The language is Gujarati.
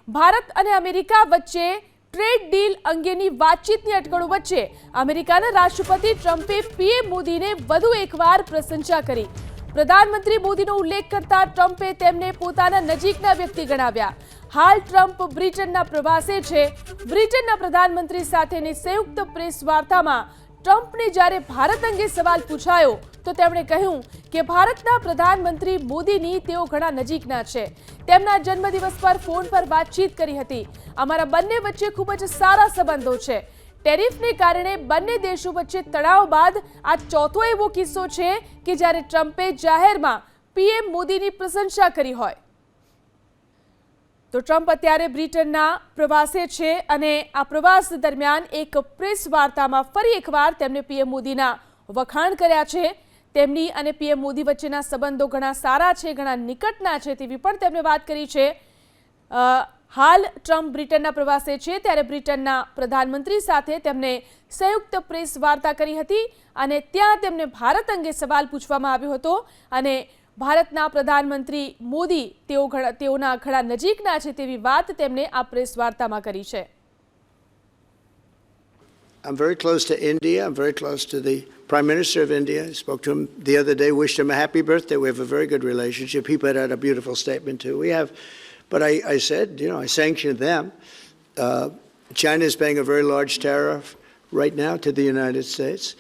ભારત અને અમેરિકા વચ્ચે ટ્રેડ ડીલ અંગેની વાતચીતની અટકળો વચ્ચે અમેરિકાના રાષ્ટ્રપતિ ટ્રમ્પે પીએમ મોદીને વધુ એકવાર પ્રશંસા કરી. પ્રધાનમંત્રી મોદીનો ઉલ્લેખ કરતા ટ્રમ્પે તેમને પોતાના નજીકના વ્યક્તિ ગણાવ્યા. હાલ ટ્રમ્પ બ્રિટનના પ્રવાસે છે. બ્રિટનના પ્રધાનમંત્રી સાથેની સંયુક્ત પ્રેસ વાર્તામાં ટ્રમ્પને જ્યારે ભારત અંગે સવાલ પૂછાયો તો તેમણે કહ્યું કે ભારતના પ્રધાનમંત્રી મોદીની તેઓ ઘણા નજીકના છે. તેમના જન્મદિવસ પર ફોન પર વાતચીત કરી હતી. અમારા બંને વચ્ચે ખૂબ જ સારા સંબંધો છે. ટેરિફને કારણે બંને દેશો વચ્ચે તણાવ બાદ આ ચોથો એવો કિસ્સો છે કે જ્યારે ટ્રમ્પે જાહેરમાં પીએમ મોદીની પ્રશંસા કરી હોય. તો ટ્રમ્પ અત્યારે બ્રિટનના પ્રવાસે છે અને આ પ્રવાસ દરમિયાન એક પ્રેસ વાર્તામાં ફરી એકવાર તેમણે પીએમ મોદીના વખાણ કર્યા છે. તેમની અને પીએમ મોદી વચ્ચેના સંબંધો ઘણા સારા છે, ઘણા નિકટના છે તેવી પણ તેમણે વાત કરી છે. હાલ ટ્રમ્પ બ્રિટનના પ્રવાસે છે ત્યારે બ્રિટનના પ્રધાનમંત્રી સાથે તેમને સંયુક્ત પ્રેસ વાર્તા કરી હતી અને ત્યાં તેમને ભારત અંગે સવાલ પૂછવામાં આવ્યો હતો અને ભારતના પ્રધાનમંત્રી મોદી તેઓના ઘણા નજીકના છે તેવી વાત તેમણે આ પ્રેસ વાર્તામાં કરી છે. I'm very close to India. I'm very close to the Prime Minister of India. I spoke to him the other day, wished him a happy birthday. We have a very good relationship. He put out a beautiful statement too. But I said, I sanctioned them. China is paying a very large tariff right now to the United States.